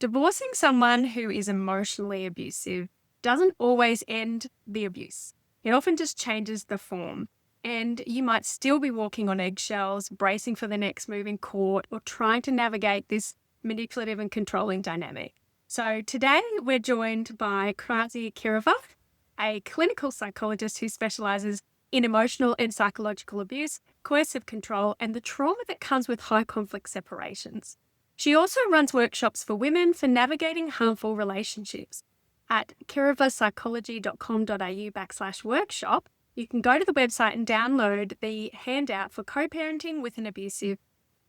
Divorcing someone who is emotionally abusive doesn't always end the abuse. It often just changes the form. And you might still be walking on eggshells, bracing for the next move in court, or trying to navigate this manipulative and controlling dynamic. So today we're joined by Krasi Kirova, a clinical psychologist who specializes in emotional and psychological abuse, coercive control, and the trauma that comes with high conflict separations. She also runs workshops for women for navigating harmful relationships. At kirovapsychology.com.au/workshop, you can go to the website and download the handout for co-parenting with an abusive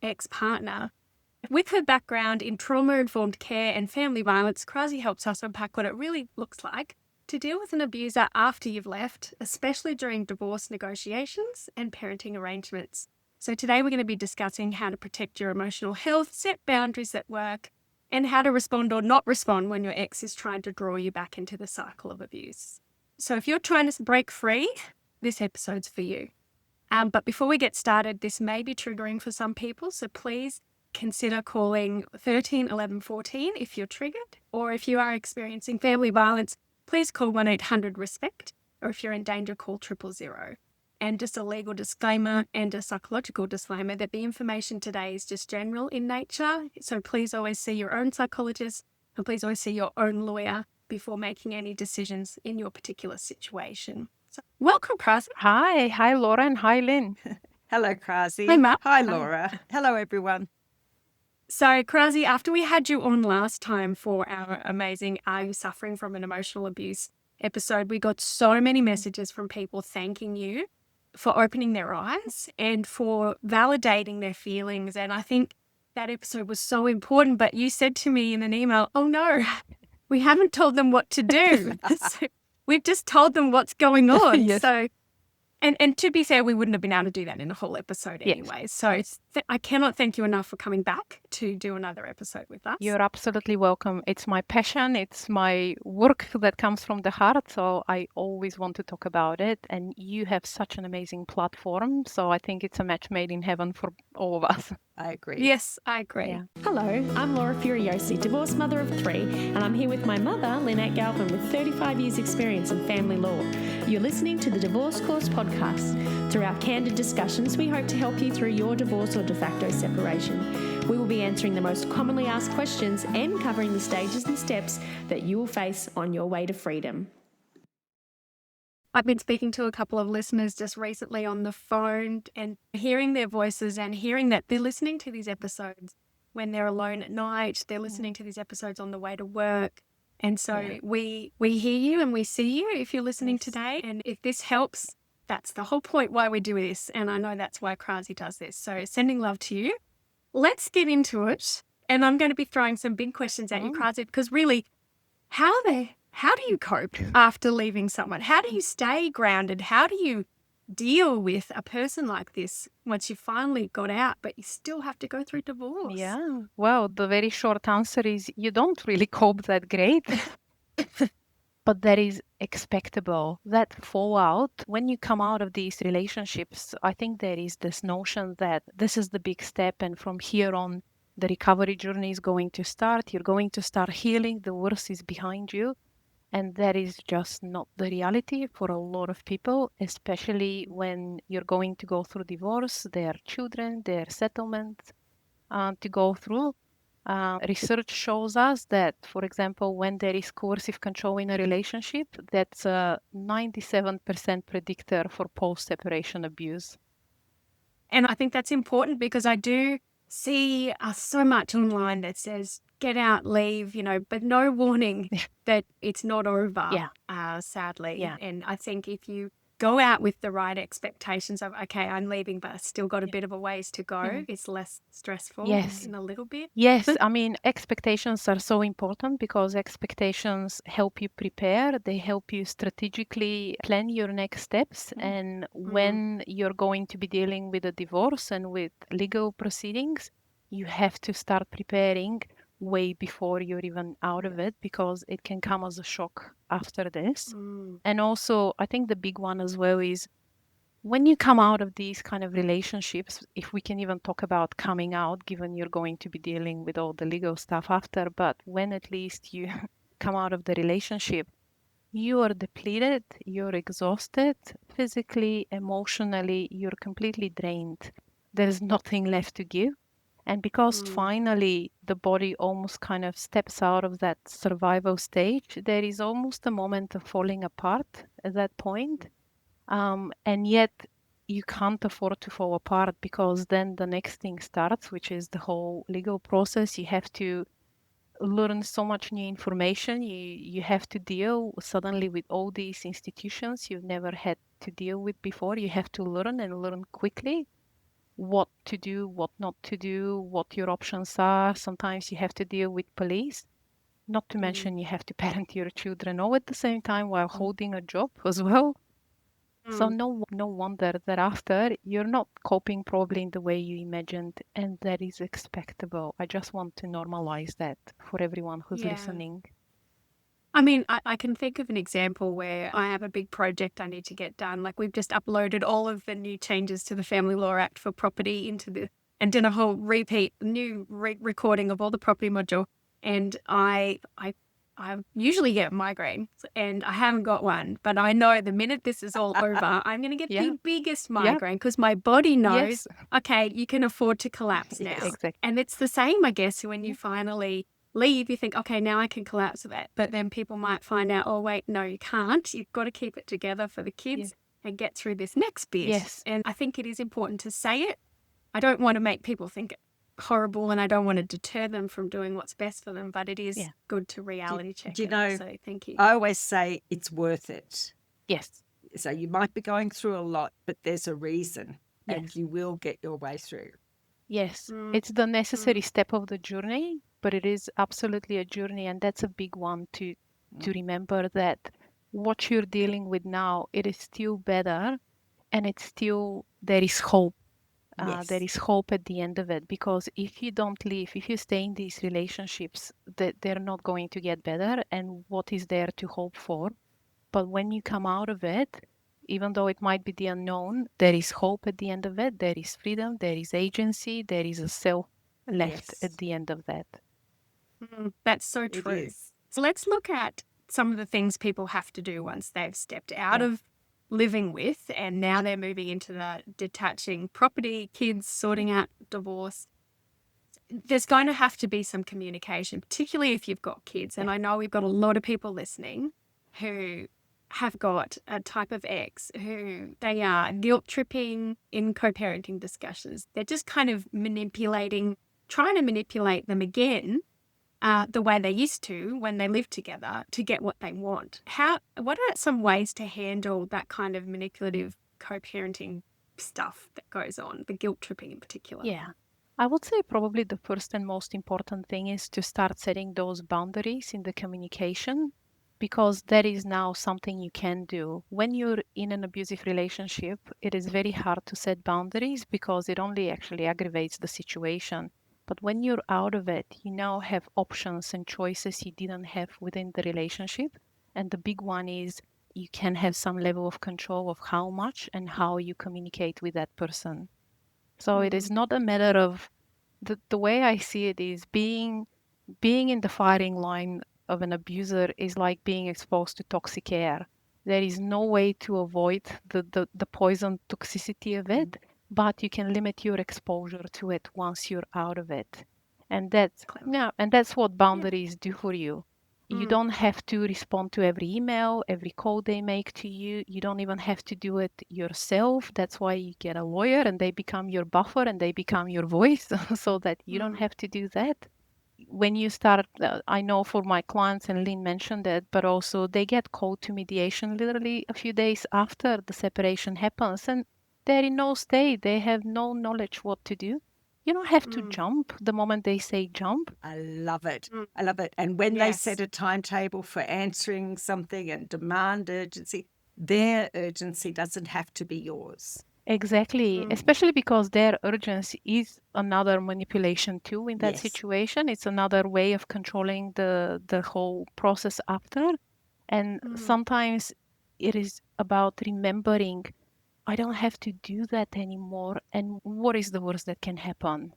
ex-partner. With her background in trauma-informed care and family violence, Krasi helps us unpack what it really looks like to deal with an abuser after you've left, especially during divorce negotiations and parenting arrangements. So today we're going to be discussing how to protect your emotional health, set boundaries at work, and how to respond or not respond when your ex is trying to draw you back into the cycle of abuse. So if you're trying to break free, this episode's for you. But before we get started, this may be triggering for some people, so please consider calling 13 11 14 if you're triggered, or if you are experiencing family violence, please call 1-800-RESPECT, or if you're in danger, call 000. And just a legal disclaimer and a psychological disclaimer that the information today is just general in nature. So please always see your own psychologist and please always see your own lawyer before making any decisions in your particular situation. So welcome, Krasi. Hi, Laura, and hi, Lynn. Hello, Krasi. Hi, Matt. Hi, Laura. Hello, everyone. So, Krasi, after we had you on last time for our amazing Are You Suffering from an Emotional Abuse episode, we got so many messages from people thanking you for opening their eyes and for validating their feelings. And I think that episode was so important. But you said to me in an email, oh no, we haven't told them what to do. So we've just told them what's going on. Yes. So, and to be fair, we wouldn't have been able to do that in a whole episode Yes. anyway. So I cannot thank you enough for coming back to do another episode with us. You're absolutely welcome. It's my passion. It's my work that comes from the heart. So I always want to talk about it. And you have such an amazing platform. So I think it's a match made in heaven for all of us. I agree. Yes, I agree. Yeah. Hello, I'm Laura Furiosi, divorced mother of 3, and I'm here with my mother, Lynette Galvin, with 35 years' experience in family law. You're listening to the Divorce Course podcast. Through our candid discussions, we hope to help you through your divorce or de facto separation. We will be answering the most commonly asked questions and covering the stages and steps that you will face on your way to freedom. I've been speaking to a couple of listeners just recently on the phone and hearing their voices and hearing that they're listening to these episodes when they're alone at night. They're listening to these episodes on the way to work. And so we hear you and we see you if you're listening today. And if this helps, that's the whole point why we do this. And I know that's why Krasi does this. So sending love to you. Let's get into it. And I'm going to be throwing some big questions at you, Krasi, because really, how do you cope after leaving someone? How do you stay grounded? How do you deal with a person like this once you finally got out, but you still have to go through divorce? Yeah. Well, the very short answer is you don't really cope that great. But that is expectable. That fallout, when you come out of these relationships, I think there is this notion that this is the big step, and from here on, the recovery journey is going to start. You're going to start healing. The worst is behind you. And that is just not the reality for a lot of people, especially when you're going to go through divorce, their children, their settlement to go through. Research shows us that, for example, when there is coercive control in a relationship, that's a 97% predictor for post-separation abuse. And I think that's important because I do see so much online that says, get out, leave, but no warning that it's not over, sadly. Yeah. And I think if you go out with the right expectations of, okay, I'm leaving, but I still got a bit of a ways to go, it's less stressful in a little bit. Yes, I mean, expectations are so important because expectations help you prepare. They help you strategically plan your next steps. And when you're going to be dealing with a divorce and with legal proceedings, you have to start preparing way before you're even out of it because it can come as a shock after this. And also, I think the big one as well is when you come out of these kind of relationships, if we can even talk about coming out, given you're going to be dealing with all the legal stuff after, but when at least you come out of the relationship, you are depleted, you're exhausted, physically, emotionally, you're completely drained. There's nothing left to give. And because finally the body almost kind of steps out of that survival stage, there is almost a moment of falling apart at that point. And yet you can't afford to fall apart, because then the next thing starts, which is the whole legal process. You have to learn so much new information. You have to deal suddenly with all these institutions you've never had to deal with before. You have to learn and learn quickly what to do, what not to do, what your options are. Sometimes you have to deal with police. Not to mention you have to parent your children all at the same time while holding a job as well. So no wonder that after you're not coping probably in the way you imagined, and that is expectable. I just want to normalize that for everyone who's Yeah. listening. I mean, I can think of an example where I have a big project I need to get done. Like, we've just uploaded all of the new changes to the Family Law Act for property and done a whole new recording of all the property module. And I usually get migraines, and I haven't got one, but I know the minute this is all over, I'm going to get Yeah. the biggest migraine, because my body knows, Yes. okay, you can afford to collapse now. Exactly. And it's the same, I guess, when you finally leave, you think, okay, now I can collapse with that. But then people might find out, oh, wait, no, you can't. You've got to keep it together for the kids and get through this next bit. Yes. And I think it is important to say it. I don't want to make people think it horrible, and I don't want to deter them from doing what's best for them, but it is good to reality check do you it. know, So thank you. I always say it's worth it. Yes. So you might be going through a lot, but there's a reason, and Yes. you will get your way through. Yes. It's the necessary step of the journey, but it is absolutely a journey, and that's a big one to remember, that what you're dealing with now, it is still better, and it's still, there is hope. There is hope at the end of it, because if you don't leave, if you stay in these relationships, they're not going to get better. And what is there to hope for? But when you come out of it, even though it might be the unknown, there is hope at the end of it. There is freedom, there is agency, there is a self left at the end of that. That's so true. is. So let's look at some of the things people have to do once they've stepped out of living with, and now they're moving into the detaching property, kids, sorting out divorce. There's going to have to be some communication, particularly if you've got kids. And I know we've got a lot of people listening who have got a type of ex who they are guilt tripping in co-parenting discussions. They're just kind of trying to manipulate them again the way they used to when they lived together to get what they want. What are some ways to handle that kind of manipulative co-parenting stuff that goes on, the guilt tripping in particular? Yeah. I would say probably the first and most important thing is to start setting those boundaries in the communication, because that is now something you can do. When you're in an abusive relationship, it is very hard to set boundaries because it only actually aggravates the situation. But when you're out of it, you now have options and choices you didn't have within the relationship. And the big one is you can have some level of control of how much and how you communicate with that person. So it is not a matter of, the way I see it is being in the firing line of an abuser is like being exposed to toxic air. There is no way to avoid the poison toxicity of it, but you can limit your exposure to it once you're out of it. And that's what boundaries do for you. You don't have to respond to every email, every call they make to you. You don't even have to do it yourself. That's why you get a lawyer, and they become your buffer and they become your voice so that you don't have to do that. When you start, I know for my clients, and Lynn mentioned that, but also they get called to mediation literally a few days after the separation happens, and they're in no state. They have no knowledge what to do. You don't have to jump the moment they say jump. I love it. I love it. And when they set a timetable for answering something and demand urgency, their urgency doesn't have to be yours. Exactly, especially because their urgency is another manipulation too in that situation. It's another way of controlling the whole process after. And sometimes it is about remembering, I don't have to do that anymore. And what is the worst that can happen?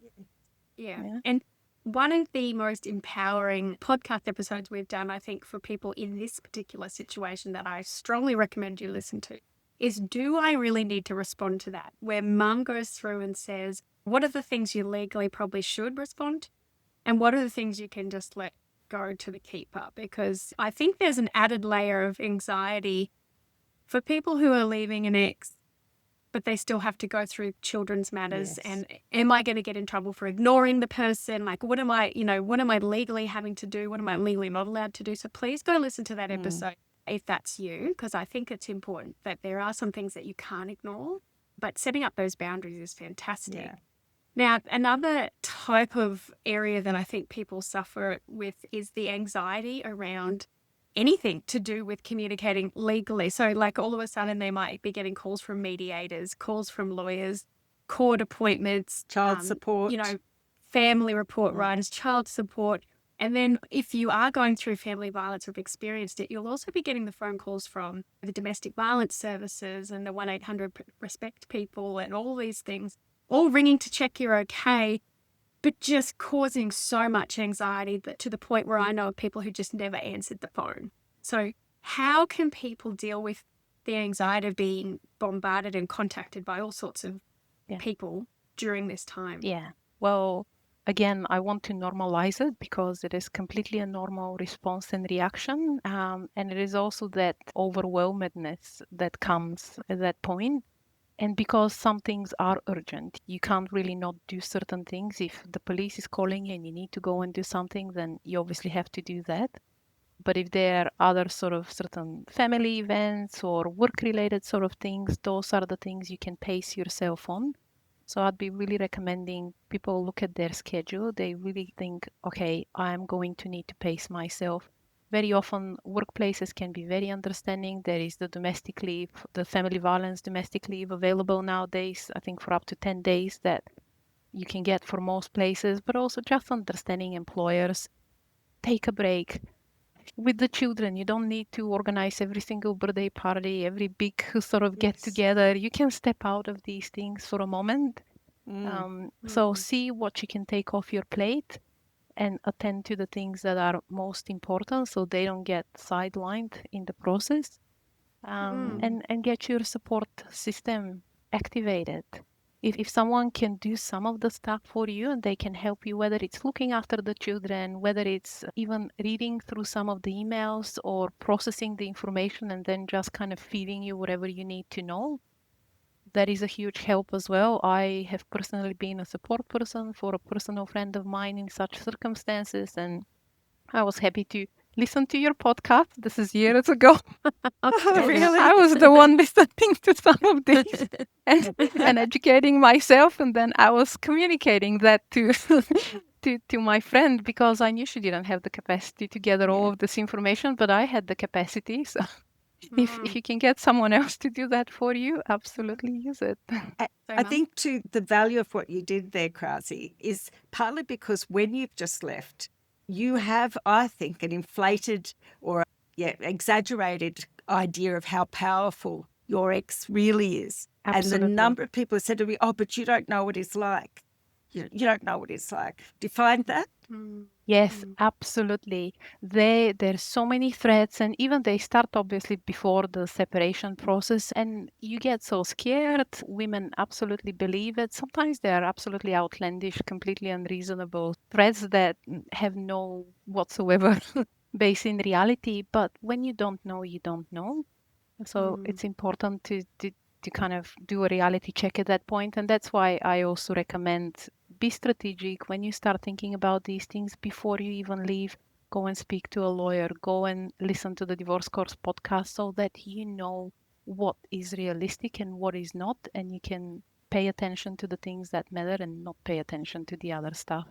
Yeah. Yeah. And one of the most empowering podcast episodes we've done, I think, for people in this particular situation that I strongly recommend you listen to is Do I Really Need to Respond to That? Where mum goes through and says, what are the things you legally probably should respond to? And what are the things you can just let go to the keeper? Because I think there's an added layer of anxiety for people who are leaving an ex, but they still have to go through children's matters. Yes. And am I going to get in trouble for ignoring the person? Like, what am I legally having to do? What am I legally not allowed to do? So please go listen to that episode if that's you, because I think it's important that there are some things that you can't ignore, but setting up those boundaries is fantastic. Yeah. Now, another type of area that I think people suffer with is the anxiety around anything to do with communicating legally. So like all of a sudden they might be getting calls from mediators, calls from lawyers, court appointments, Child support. family report writers, child support. And then if you are going through family violence or have experienced it, you'll also be getting the phone calls from the domestic violence services and the 1-800 respect people and all these things, all ringing to check you're okay, but just causing so much anxiety that to the point where I know of people who just never answered the phone. So how can people deal with the anxiety of being bombarded and contacted by all sorts of people during this time? Yeah. Well, again, I want to normalize it because it is completely a normal response and reaction. And it is also that overwhelmedness that comes at that point. And because some things are urgent, you can't really not do certain things. If the police is calling you and you need to go and do something, then you obviously have to do that. But if there are other sort of certain family events or work-related sort of things, those are the things you can pace yourself on. So I'd be really recommending people look at their schedule. They really think, okay, I'm going to need to pace myself. Very often workplaces can be very understanding. There is the domestic leave, the family violence domestic leave available nowadays, I think for up to 10 days that you can get for most places, but also just understanding employers. Take a break. With the children, you don't need to organize every single birthday party, every big sort of get together. You can step out of these things for a moment. So see what you can take off your plate and attend to the things that are most important so they don't get sidelined in the process, and get your support system activated. If someone can do some of the stuff for you and they can help you, whether it's looking after the children, whether it's even reading through some of the emails or processing the information and then just kind of feeding you whatever you need to know, that is a huge help as well. I have personally been a support person for a personal friend of mine in such circumstances, and I was happy to listen to your podcast. This is years ago. Really? I was the one listening to some of these and educating myself, and then I was communicating that to to my friend because I knew she didn't have the capacity to gather all of this information, but I had the capacity. So if you can get someone else to do that for you, absolutely use it. I think too, the value of what you did there, Krause, is partly because when you've just left, you have, I think, an inflated or exaggerated idea of how powerful your ex really is. Absolutely. And the number of people have said to me, oh, but you don't know what it's like. You don't know what it's like. Do you find that? Yes, absolutely. There's so many threats, and even they start obviously before the separation process, and you get so scared. Women absolutely believe it. Sometimes they are absolutely outlandish, completely unreasonable threats that have no whatsoever base in reality. But when you don't know, you don't know. So it's important to kind of do a reality check at that point, and that's why I also recommend be strategic when you start thinking about these things before you even leave. Go and speak to a lawyer, go and listen to the Divorce Course podcast so that you know what is realistic and what is not, and you can pay attention to the things that matter and not pay attention to the other stuff.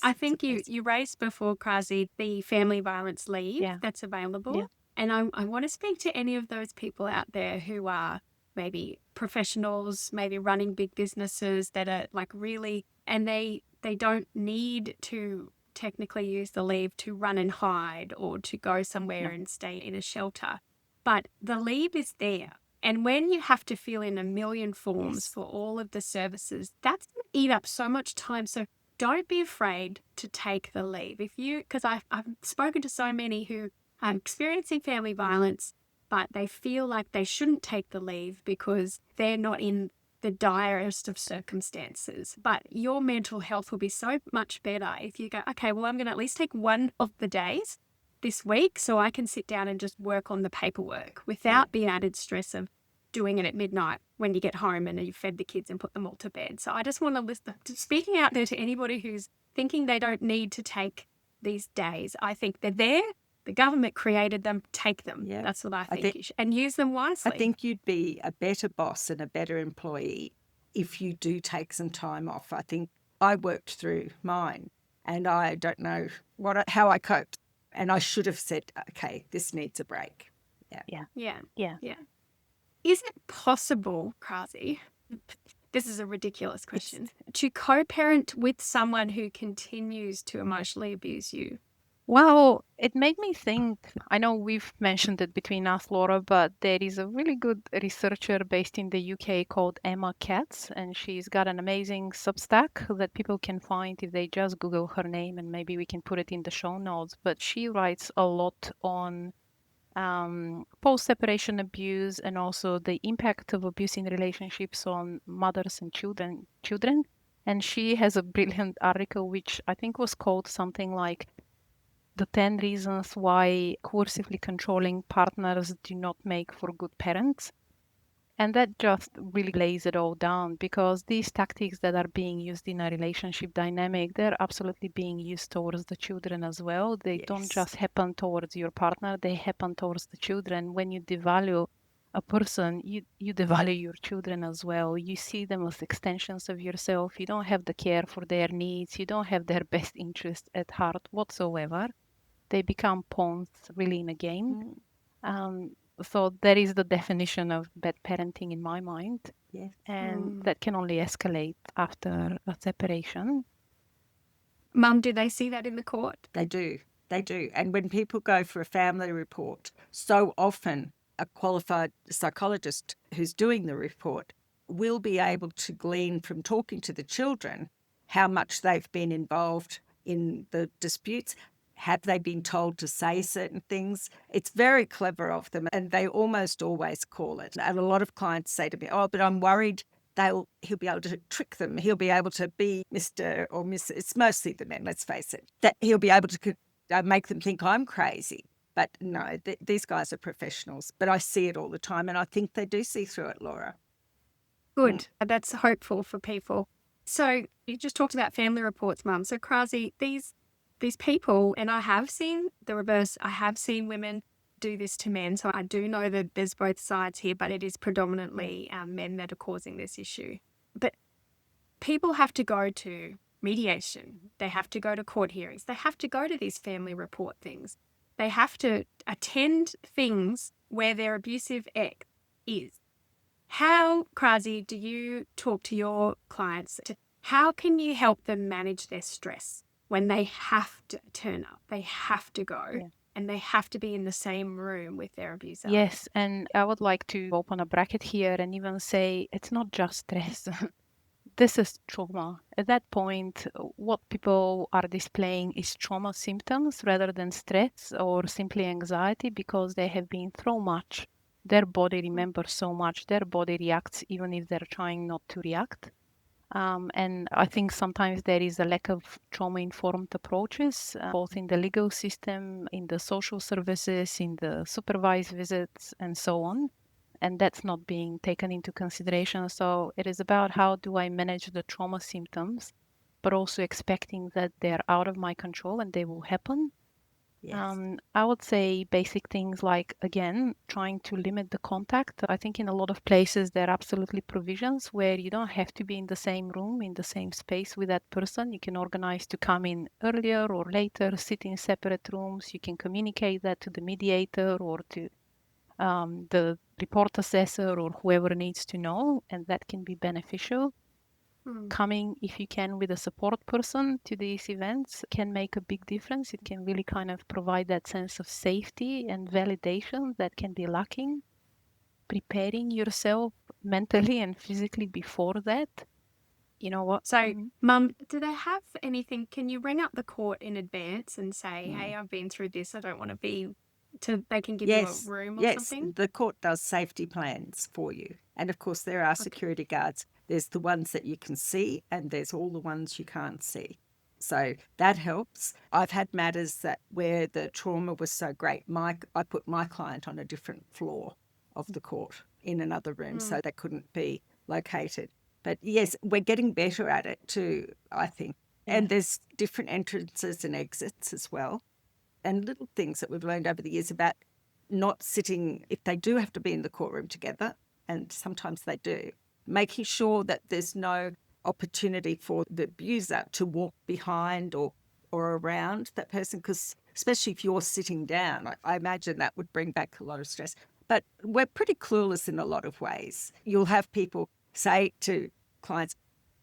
I think you raised before, Krause, the family violence leave that's available. Yeah. And I want to speak to any of those people out there who are maybe professionals, maybe running big businesses that are like really, and they don't need to technically use the leave to run and hide or to go somewhere and stay in a shelter. But the leave is there. And when you have to fill in a million forms for all of the services, that's going to eat up so much time. So don't be afraid to take the leave. Because I've spoken to so many who are experiencing family violence, but they feel like they shouldn't take the leave because they're not in the direst of circumstances. But your mental health will be so much better if you go, okay, well, I'm going to at least take one of the days this week so I can sit down and just work on the paperwork without the added stress of doing it at midnight when you get home and you've fed the kids and put them all to bed. So I just want to speaking out there to anybody who's thinking they don't need to take these days. I think they're there. The government created them. Take them. Yeah. That's what I think. And use them wisely. I think you'd be a better boss and a better employee if you do take some time off. I think I worked through mine and I don't know how I coped. And I should have said, okay, this needs a break. Yeah. Yeah. Is it possible, Krasi, this is a ridiculous question, to co-parent with someone who continues to emotionally abuse you? Well, it made me think. I know we've mentioned it between us, Laura, but there is a really good researcher based in the UK called Emma Katz, and she's got an amazing Substack that people can find if they just Google her name, and maybe we can put it in the show notes. But she writes a lot on post-separation abuse and also the impact of abuse in relationships on mothers and children. And she has a brilliant article, which I think was called something like the 10 reasons why coercively controlling partners do not make for good parents. And that just really lays it all down, because these tactics that are being used in a relationship dynamic, they're absolutely being used towards the children as well. They don't just happen towards your partner, they happen towards the children. When you devalue a person, you devalue your children as well. You see them as extensions of yourself. You don't have the care for their needs. You don't have their best interest at heart whatsoever. They become pawns really in a game. So that is the definition of bad parenting in my mind. Yes. And that can only escalate after a separation. Mum, do they see that in the court? They do. And when people go for a family report, so often a qualified psychologist who's doing the report will be able to glean from talking to the children how much they've been involved in the disputes. Have they been told to say certain things? It's very clever of them, and they almost always call it. And a lot of clients say to me, oh, but I'm worried he'll be able to trick them. He'll be able to be Mr. or Miss, it's mostly the men, let's face it, that he'll be able to make them think I'm crazy. But no, these guys are professionals. But I see it all the time, and I think they do see through it, Laura. Good. That's hopeful for people. So you just talked about family reports, Mum. So Krasi, these people, and I have seen the reverse. I have seen women do this to men. So I do know that there's both sides here, but it is predominantly men that are causing this issue. But people have to go to mediation. They have to go to court hearings. They have to go to these family report things. They have to attend things where their abusive ex is. How, Krasi, do you talk to your clients? How can you help them manage their stress when they have to turn up, they have to go, and they have to be in the same room with their abuser? Yes, and I would like to open a bracket here and even say it's not just stress. This is trauma. At that point, what people are displaying is trauma symptoms rather than stress or simply anxiety, because they have been through much. Their body remembers so much. Their body reacts even if they're trying not to react. And I think sometimes there is a lack of trauma-informed approaches, both in the legal system, in the social services, in the supervised visits, and so on. And that's not being taken into consideration. So it is about how do I manage the trauma symptoms, but also expecting that they're out of my control and they will happen. Yes. I would say basic things like, again, trying to limit the contact. I think in a lot of places there are absolutely provisions where you don't have to be in the same room, in the same space with that person. You can organize to come in earlier or later, sit in separate rooms. You can communicate that to the mediator or to the report assessor or whoever needs to know, and that can be beneficial. Coming, if you can, with a support person to these events can make a big difference. It can really kind of provide that sense of safety and validation that can be lacking preparing yourself mentally and physically before that, you know what? So, Mum, do they have anything? Can you ring up the court in advance and say, hey, I've been through this. I don't want to be, they can give you a room or something? The court does safety plans for you. And of course, there are security guards. There's the ones that you can see, and there's all the ones you can't see. So that helps. I've had matters that where the trauma was so great, I put my client on a different floor of the court in another room so they couldn't be located. But yes, we're getting better at it too, I think. And there's different entrances and exits as well. And little things that we've learned over the years about not sitting, if they do have to be in the courtroom together, and sometimes they do, making sure that there's no opportunity for the abuser to walk behind or around that person, because especially if you're sitting down, I imagine that would bring back a lot of stress. But we're pretty clueless in a lot of ways. You'll have people say to clients,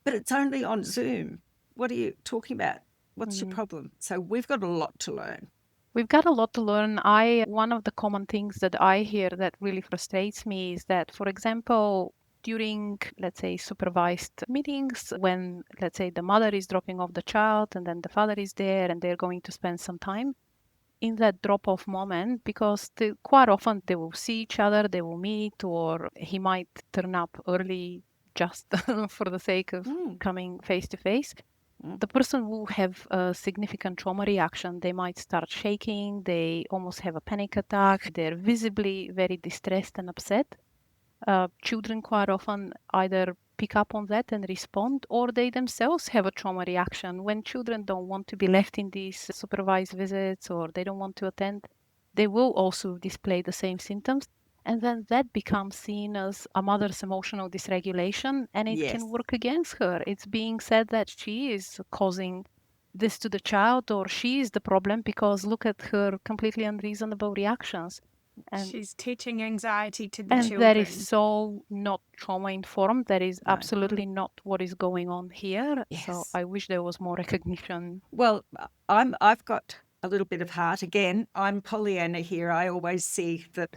but it's only on Zoom. What are you talking about? What's your problem? So we've got a lot to learn. We've got a lot to learn. One of the common things that I hear that really frustrates me is that, for example, during, let's say, supervised meetings, when, let's say, the mother is dropping off the child and then the father is there and they're going to spend some time, in that drop-off moment, because quite often they will see each other, they will meet, or he might turn up early just for the sake of coming face-to-face. The person will have a significant trauma reaction. They might start shaking, they almost have a panic attack, they're visibly very distressed and upset. Children quite often either pick up on that and respond, or they themselves have a trauma reaction. When children don't want to be left in these supervised visits or they don't want to attend, they will also display the same symptoms. And then that becomes seen as a mother's emotional dysregulation, and it can work against her. It's being said that she is causing this to the child, or she is the problem because look at her completely unreasonable reactions. And she's teaching anxiety to the children. And that is so not trauma-informed. That is absolutely not what is going on here. Yes. So I wish there was more recognition. Well, I've got a little bit of heart. Again, I'm Pollyanna here. I always see the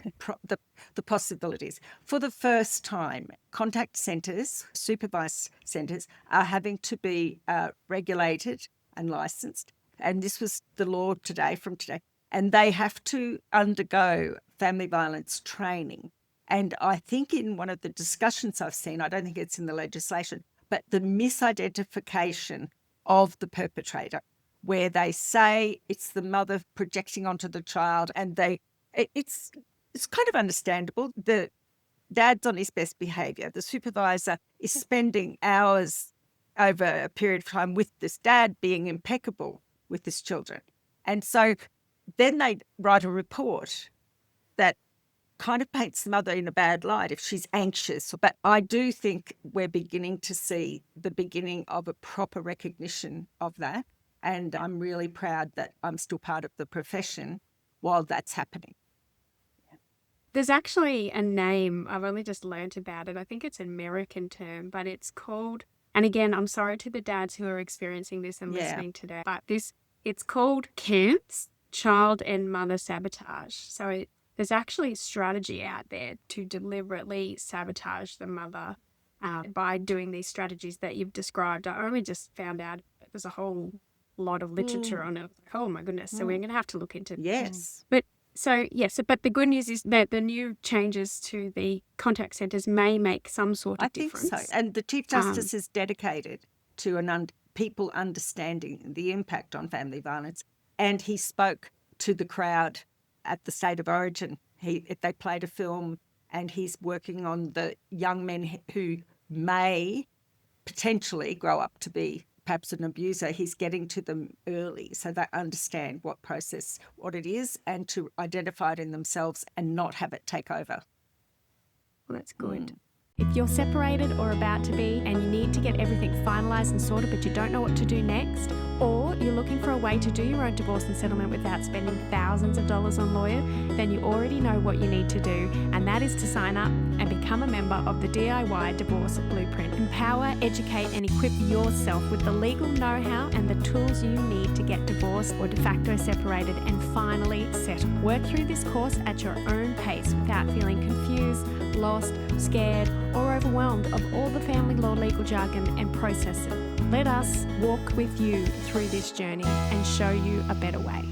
possibilities. For the first time, contact centres, supervised centres, are having to be regulated and licensed. And this was the law from today. And they have to undergo family violence training. And I think in one of the discussions I've seen, I don't think it's in the legislation, but the misidentification of the perpetrator, where they say it's the mother projecting onto the child, and it's kind of understandable. The dad's on his best behaviour. The supervisor is spending hours over a period of time with this dad being impeccable with his children. And so then they write a report that kind of paints the mother in a bad light if she's anxious. But I do think we're beginning to see the beginning of a proper recognition of that. And I'm really proud that I'm still part of the profession while that's happening. There's actually a name, I've only just learnt about it. I think it's an American term, but it's called, and again, I'm sorry to the dads who are experiencing this and listening today, but it's called CAMPS, child and mother sabotage. So there's actually a strategy out there to deliberately sabotage the mother by doing these strategies that you've described. I only just found out there's a whole lot of literature on it. Oh my goodness. So we're going to have to look into this. Yes. But the good news is that the new changes to the contact centres may make some sort of difference. I think so. And the Chief Justice is dedicated to people understanding the impact on family violence. And he spoke to the crowd at the State of Origin. They played a film, and he's working on the young men who may potentially grow up to be perhaps an abuser. He's getting to them early so they understand what it is, and to identify it in themselves and not have it take over. Well, that's good. If you're separated or about to be and you need to get everything finalised and sorted but you don't know what to do next, or you're looking for a way to do your own divorce and settlement without spending thousands of dollars on lawyer, then you already know what you need to do, and that is to sign up and become a member of the DIY Divorce Blueprint. Empower, educate and equip yourself with the legal know-how and the tools you need to get divorced or de facto separated and finally settle. Work through this course at your own pace without feeling confused, lost, scared or overwhelmed of all the family law legal jargon and processes. Let us walk with you through this journey and show you a better way.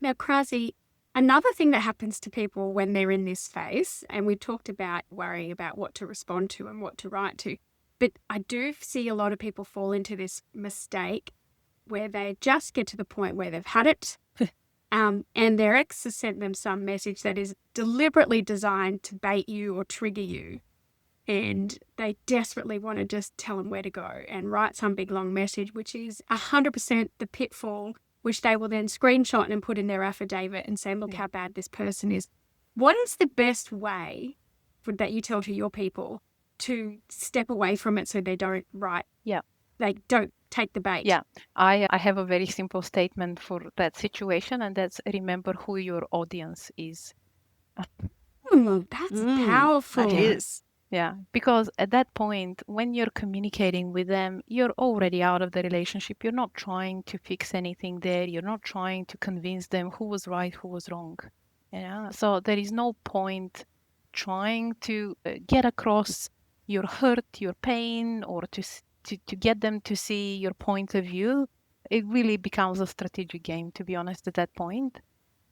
Now, Krasi, another thing that happens to people when they're in this phase, and we talked about worrying about what to respond to and what to write to, but I do see a lot of people fall into this mistake where they just get to the point where they've had it and their ex has sent them some message that is deliberately designed to bait you or trigger you. And they desperately want to just tell them where to go and write some big long message, which is 100% the pitfall, which they will then screenshot and put in their affidavit and say, look how bad this person is. What is the best way that you tell to your people to step away from it so they don't write? Yeah. They don't take the bait. Yeah, I have a very simple statement for that situation, and that's remember who your audience is. That's powerful. It is. Yeah, because at that point, when you're communicating with them, you're already out of the relationship. You're not trying to fix anything there. You're not trying to convince them who was right, who was wrong. So there is no point trying to get across your hurt, your pain, or to get them to see your point of view. It really becomes a strategic game, to be honest, at that point.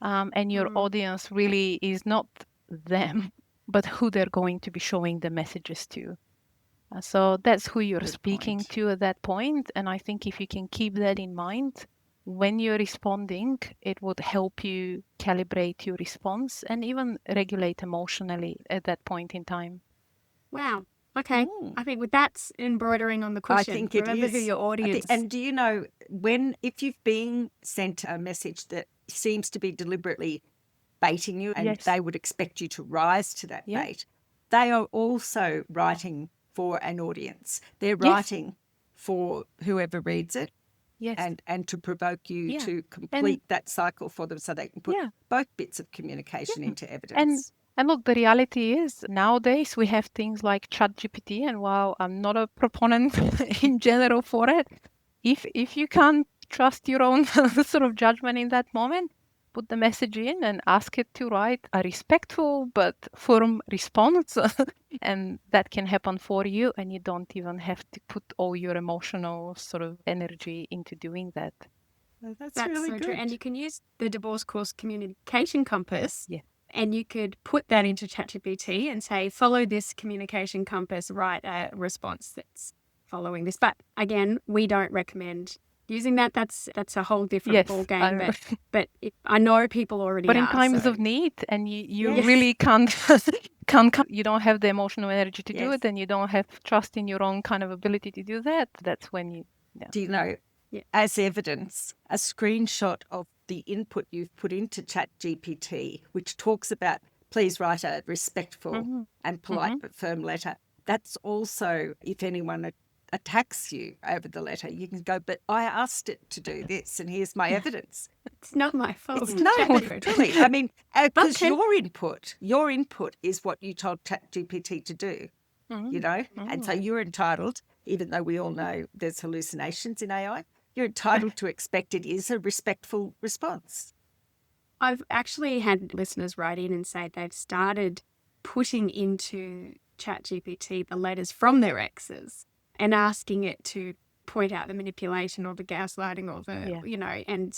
And your audience really is not them, but who they're going to be showing the messages to. So that's who you're speaking to at that point. And I think if you can keep that in mind, when you're responding, it would help you calibrate your response and even regulate emotionally at that point in time. Wow. Okay. I think with that's embroidering on the cushion. I think it Remember is. who your audience. And do you know if you've been sent a message that seems to be deliberately baiting you and they would expect you to rise to that bait, they are also writing for an audience. They're writing for whoever reads it. Yes. And to provoke you to complete that cycle for them so they can put both bits of communication into evidence. And look, the reality is nowadays we have things like ChatGPT, and while I'm not a proponent in general for it, if you can't trust your own sort of judgment in that moment, put the message in and ask it to write a respectful but firm response, and that can happen for you, and you don't even have to put all your emotional sort of energy into doing that. That's so really good. true. And you can use the Divorce Course Communication Compass. Yeah. And you could put that into ChatGPT and say, follow this communication compass, write a response that's following this. But again, we don't recommend using that. That's a whole different ball game. But I know people already But are. in times of need, and you really can't, you don't have the emotional energy to do it, and you don't have trust in your own kind of ability to do that. That's when you... Yeah. Do you know, as evidence, a screenshot of the input you've put into ChatGPT, which talks about please write a respectful and polite but firm letter. That's also, if anyone attacks you over the letter, you can go, but I asked it to do this and here's my evidence. It's not my fault. It's truly. I mean, because your input is what you told ChatGPT to do, you know? And so you're entitled, even though we all know there's hallucinations in AI, you're entitled to expect it is a respectful response. I've actually had listeners write in and say they've started putting into ChatGPT the letters from their exes and asking it to point out the manipulation or the gaslighting or the, you know, and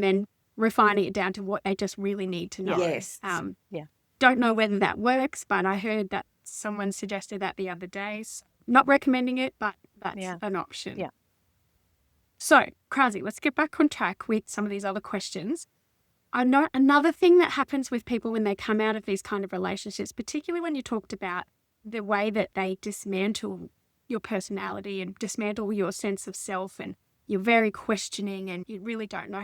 then refining it down to what they just really need to know. Yes. Don't know whether that works, but I heard that someone suggested that the other day. So not recommending it, but that's an option. Yeah. So, Krasi, let's get back on track with some of these other questions. I know another thing that happens with people when they come out of these kind of relationships, particularly when you talked about the way that they dismantle your personality and dismantle your sense of self, and you're very questioning and you really don't know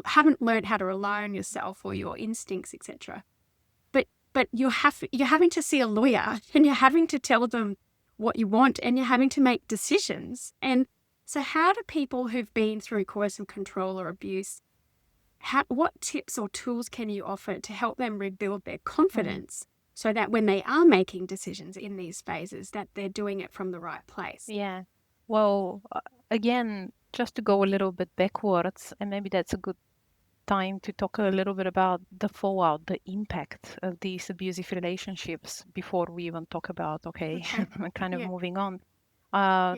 haven't learned how to rely on yourself or your instincts, etc. But you're having to see a lawyer and you're having to tell them what you want, and you're having to make decisions. And so how do people who've been through coercive control or abuse, what tips or tools can you offer to help them rebuild their confidence so that when they are making decisions in these phases, that they're doing it from the right place? Yeah. Well, again, just to go a little bit backwards, and maybe that's a good time to talk a little bit about the fallout, the impact of these abusive relationships before we even talk about, Okay. kind of Yeah. moving on. Yeah.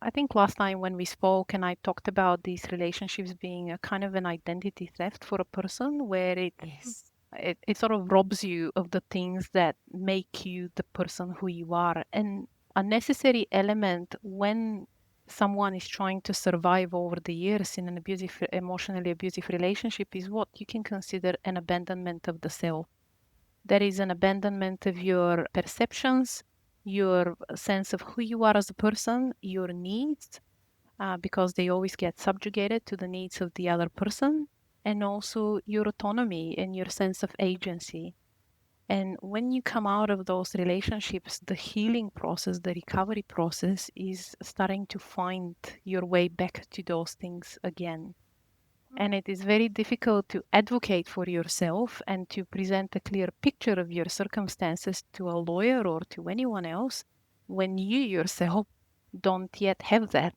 I think last time when we spoke and I talked about these relationships being a kind of an identity theft for a person where it sort of robs you of the things that make you the person who you are. And a necessary element when someone is trying to survive over the years in an emotionally abusive relationship is what you can consider an abandonment of the self. There is an abandonment of your perceptions, your sense of who you are as a person, your needs, because they always get subjugated to the needs of the other person, and also your autonomy and your sense of agency. And when you come out of those relationships, the healing process, the recovery process is starting to find your way back to those things again. And it is very difficult to advocate for yourself and to present a clear picture of your circumstances to a lawyer or to anyone else when you yourself don't yet have that.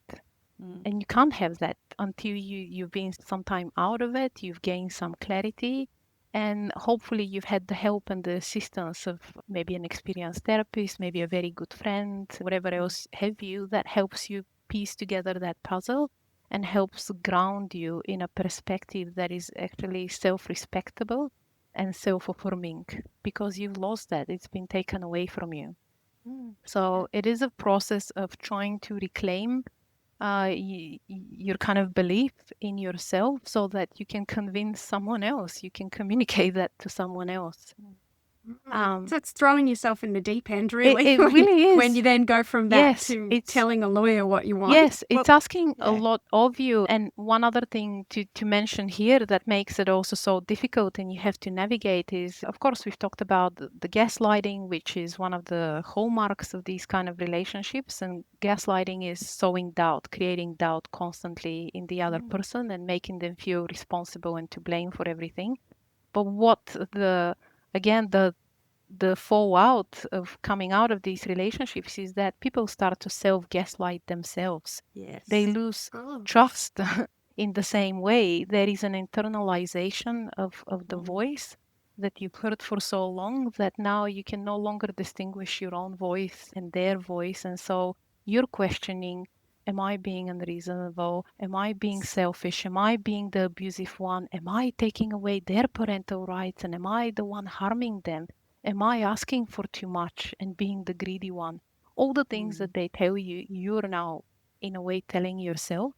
And you can't have that until you've been some time out of it, you've gained some clarity, and hopefully you've had the help and the assistance of maybe an experienced therapist, maybe a very good friend, whatever else have you that helps you piece together that puzzle and helps ground you in a perspective that is actually self-respectable and self-affirming, because you've lost that. It's been taken away from you. So it is a process of trying to reclaim your kind of belief in yourself so that you can convince someone else, you can communicate that to someone else. So it's throwing yourself in the deep end, really. It really is. When you then go from that Yes, to it's- telling a lawyer what you want. Yes, it's Well, asking a yeah. lot of you. And one other thing to mention here that makes it also so difficult and you have to navigate is, of course, we've talked about the gaslighting, which is one of the hallmarks of these kind of relationships. And gaslighting is sowing doubt, creating doubt constantly in the other person and making them feel responsible and to blame for everything. But what the fallout of coming out of these relationships is that people start to self-gaslight themselves. Yes. They lose Oh. trust in the same way. There is an internalization of the voice that you've heard for so long that now you can no longer distinguish your own voice and their voice. And so you're questioning, am I being unreasonable? Am I being selfish? Am I being the abusive one? Am I taking away their parental rights? And am I the one harming them? Am I asking for too much and being the greedy one? All the things that they tell you, you're now in a way telling yourself.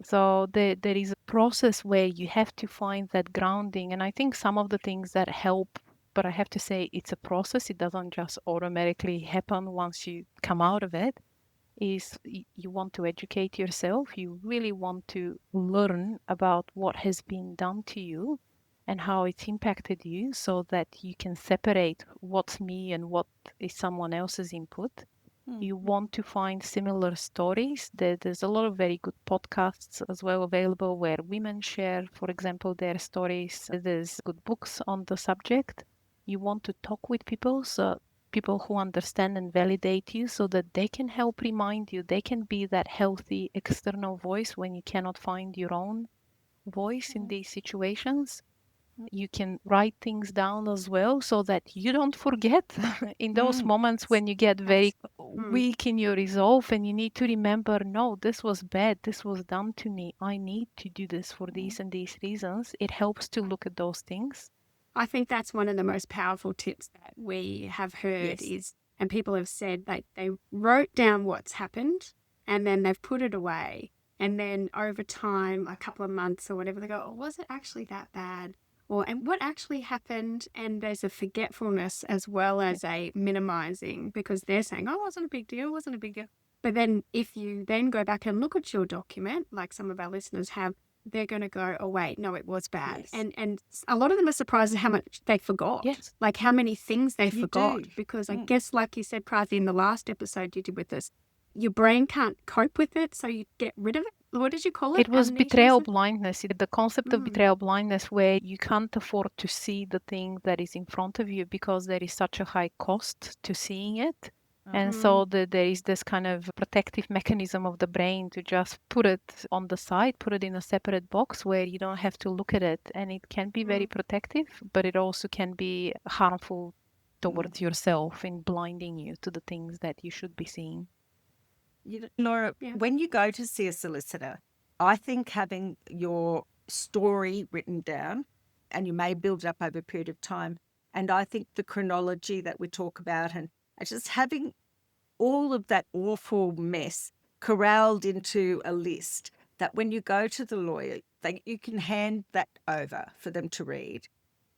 So there is a process where you have to find that grounding. And I think some of the things that help, but I have to say it's a process. It doesn't just automatically happen once you come out of it, is you want to educate yourself. You really want to learn about what has been done to you and how it's impacted you so that you can separate what's me and what is someone else's input. You want to find similar stories. There's a lot of very good podcasts as well available where women share, for example, their stories. There's good books on the subject. You want to talk with people, so people who understand and validate you so that they can help remind you. They can be that healthy external voice when you cannot find your own voice in these situations. You can write things down as well so that you don't forget in those moments when you get very weak in your resolve and you need to remember, no, this was bad, this was done to me, I need to do this for these and these reasons. It helps to look at those things. I think that's one of the most powerful tips that we have heard is, and people have said that they wrote down what's happened and then they've put it away. And then over time, a couple of months or whatever, they go, oh, was it actually that bad? And what actually happened? And there's a forgetfulness as well as a minimizing, because they're saying, oh, it wasn't a big deal, wasn't a big deal. But then if you then go back and look at your document, like some of our listeners have, they're going to go, oh, wait, no, it was bad. Yes. And a lot of them are surprised at how much they forgot. Yes. Like how many things they You forgot. do. Because I guess, like you said, Prati, in the last episode you did with us, your brain can't cope with it, so you get rid of it. What did you call it? It was Amnesia or betrayal something? blindness, the concept of betrayal blindness, where you can't afford to see the thing that is in front of you because there is such a high cost to seeing it. And so there is this kind of protective mechanism of the brain to just put it on the side, put it in a separate box where you don't have to look at it. And it can be very protective, but it also can be harmful towards yourself in blinding you to the things that you should be seeing. Laura, Yeah. when you go to see a solicitor, I think having your story written down, and you may build it up over a period of time, and I think the chronology that we talk about and just having all of that awful mess corralled into a list that when you go to the lawyer, you can hand that over for them to read.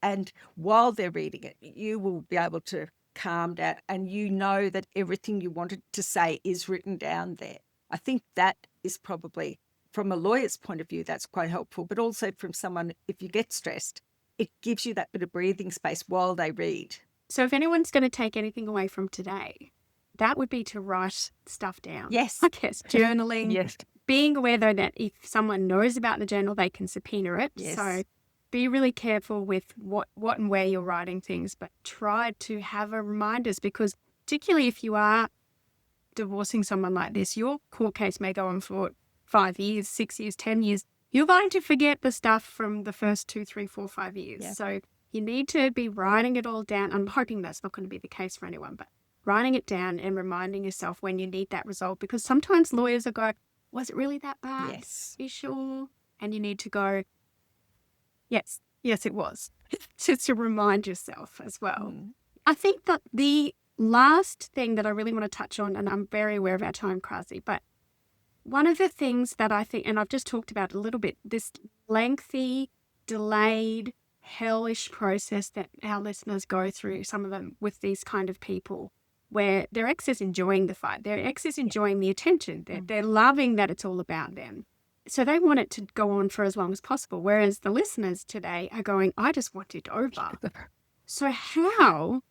And while they're reading it, you will be able to calm down and you know that everything you wanted to say is written down there. I think that is probably, from a lawyer's point of view, that's quite helpful, but also from someone, if you get stressed, it gives you that bit of breathing space while they read. So if anyone's going to take anything away from today, that would be to write stuff down. Yes. I guess journaling. Yes. Being aware, though, that if someone knows about the journal, they can subpoena it. Yes. So be really careful with what and where you're writing things, but try to have a reminders, because particularly if you are divorcing someone like this, your court case may go on for 5 years, 6 years, 10 years. You're going to forget the stuff from the first 2, 3, 4, 5 years. Yeah. So you need to be writing it all down. I'm hoping that's not going to be the case for anyone, but writing it down and reminding yourself when you need that result, because sometimes lawyers will go, was it really that bad? Yes. Are you sure? And you need to go, yes, it was. Just to remind yourself as well. I think that the last thing that I really want to touch on, and I'm very aware of our time, Krasi, but one of the things that I think, and I've just talked about a little bit, this lengthy, delayed, hellish process that our listeners go through, some of them with these kind of people, where their ex is enjoying the fight, their ex is enjoying the attention, they're loving that it's all about them. So they want it to go on for as long as possible, whereas the listeners today are going, I just want it over. So how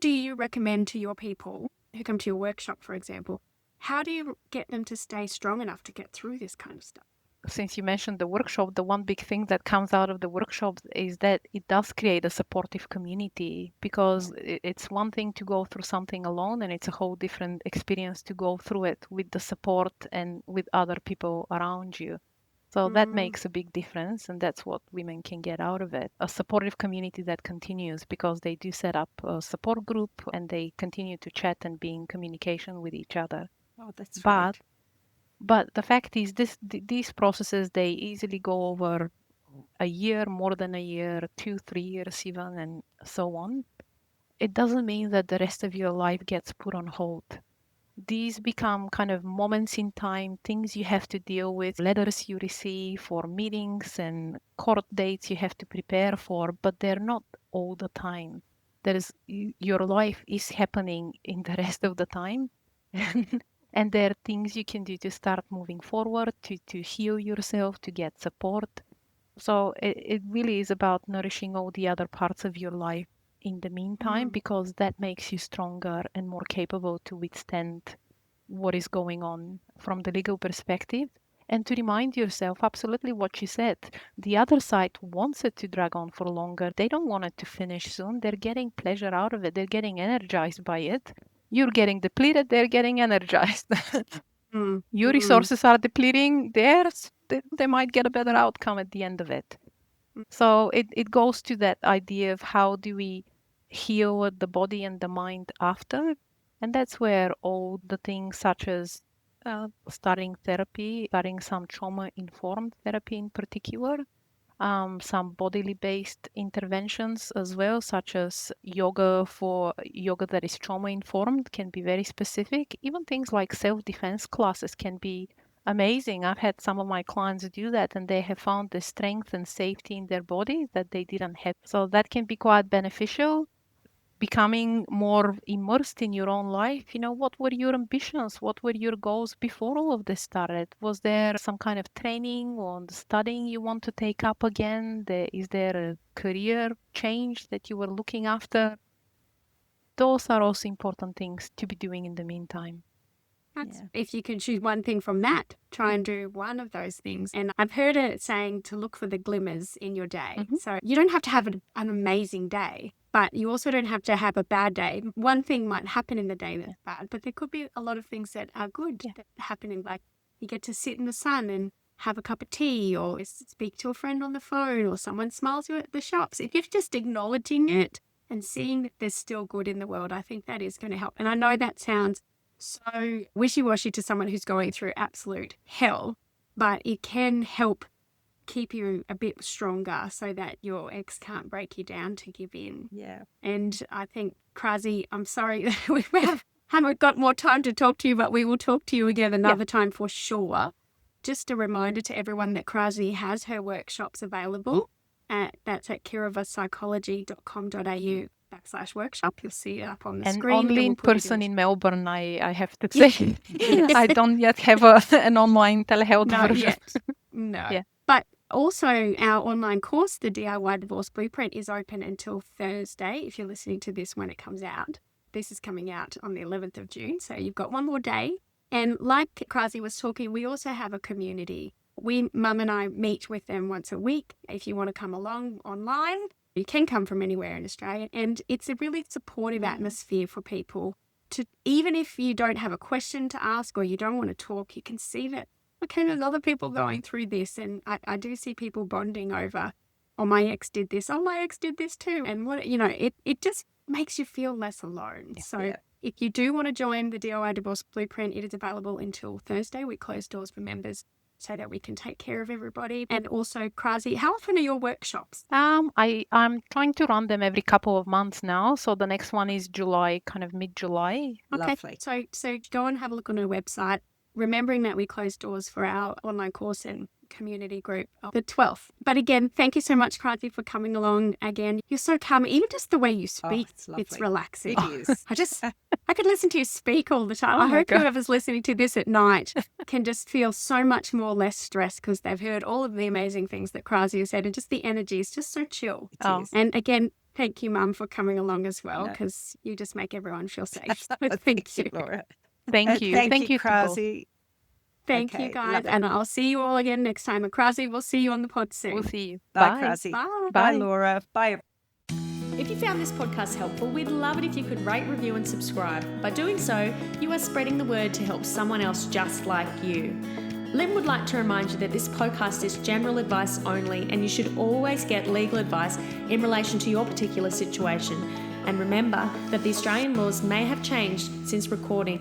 do you recommend to your people who come to your workshop, for example, how do you get them to stay strong enough to get through this kind of stuff? Since you mentioned the workshop, the one big thing that comes out of the workshop is that it does create a supportive community, because it's one thing to go through something alone, and it's a whole different experience to go through it with the support and with other people around you. So that makes a big difference, and that's what women can get out of it. A supportive community that continues, because they do set up a support group and they continue to chat and be in communication with each other. Oh, that's right. But the fact is, these processes, they easily go over a year, more than a year, 2, 3 years even, and so on. It doesn't mean that the rest of your life gets put on hold. These become kind of moments in time, things you have to deal with, letters you receive, or meetings and court dates you have to prepare for, but they're not all the time. Your life is happening in the rest of the time. And there are things you can do to start moving forward, to heal yourself, to get support. So it really is about nourishing all the other parts of your life in the meantime, because that makes you stronger and more capable to withstand what is going on from the legal perspective. And to remind yourself absolutely what you said, the other side wants it to drag on for longer. They don't want it to finish soon. They're getting pleasure out of it. They're getting energized by it. You're getting depleted, they're getting energized. Your resources are depleting, theirs, they might get a better outcome at the end of it. So it goes to that idea of how do we heal the body and the mind after. And that's where all the things such as starting therapy, starting some trauma-informed therapy in particular, some bodily based interventions as well, such as yoga that is trauma informed, can be very specific. Even things like self-defense classes can be amazing. I've had some of my clients do that, and they have found the strength and safety in their body that they didn't have. So that can be quite beneficial, becoming more immersed in your own life, what were your ambitions? What were your goals before all of this started? Was there some kind of training or studying you want to take up again? Is there a career change that you were looking after? Those are also important things to be doing in the meantime. If you can choose one thing from that, try and do one of those things. And I've heard it saying to look for the glimmers in your day. Mhm. So you don't have to have an amazing day, but you also don't have to have a bad day. One thing might happen in the day that's bad, but there could be a lot of things that are good that happening. Like you get to sit in the sun and have a cup of tea, or speak to a friend on the phone, or someone smiles you at the shops. If you're just acknowledging it and seeing that there's still good in the world, I think that is going to help. And I know that sounds so wishy-washy to someone who's going through absolute hell, but it can help keep you a bit stronger so that your ex can't break you down to give in. Yeah. And I think, Krazi, I'm sorry that we haven't got more time to talk to you, but we will talk to you again another time for sure. Just a reminder to everyone that Krazi has her workshops available. That's at kirovapsychology.com.au/workshop. You'll see it up on the And screen. only in we'll put it person the- in Melbourne, I have to say. I don't yet have an online telehealth Not version. yet. No. Yeah. But also our online course, the DIY Divorce Blueprint, is open until Thursday if you're listening to this when it comes out. This is coming out on the 11th of June, so you've got one more day. And like Krazi was talking, we also have a community. Mum and I meet with them once a week. If you want to come along online, you can come from anywhere in Australia. And it's a really supportive atmosphere for people to, even if you don't have a question to ask or you don't want to talk, you can see that, okay, there's other people going through this. And I do see people bonding over, oh, my ex did this. Oh, my ex did this too. And it just makes you feel less alone. So if you do want to join the DIY Divorce Blueprint, it is available until Thursday. We close doors for members so that we can take care of everybody. And also, Krazi, how often are your workshops? I'm trying to run them every couple of months now. So the next one is July, kind of mid-July. Okay, Lovely. so go and have a look on our website, remembering that we close doors for our online course and community group on the 12th. But again, thank you so much, Krazi, for coming along again. You're so calm. Even just the way you speak, it's lovely. it's relaxing. It is. I could listen to you speak all the time. Oh I my hope God. whoever's listening to this at night can just feel so much more less stressed because they've heard all of the amazing things that Krazi has said, and just the energy is just so chill. It Oh. is. And again, thank you, Mum, for coming along as well, No. because you just make everyone feel safe. So Thank you, Laura. Thank you. Thank you, to both. Krazi. Thank Okay, you, guys. love it. And I'll see you all again next time. And Krazi, we'll see you on the pod soon. We'll see you. Bye, Krazi. Bye. Bye, Laura. Bye. If you found this podcast helpful, we'd love it if you could rate, review, and subscribe. By doing so, you are spreading the word to help someone else just like you. Lynn would like to remind you that this podcast is general advice only, and you should always get legal advice in relation to your particular situation. And remember that the Australian laws may have changed since recording.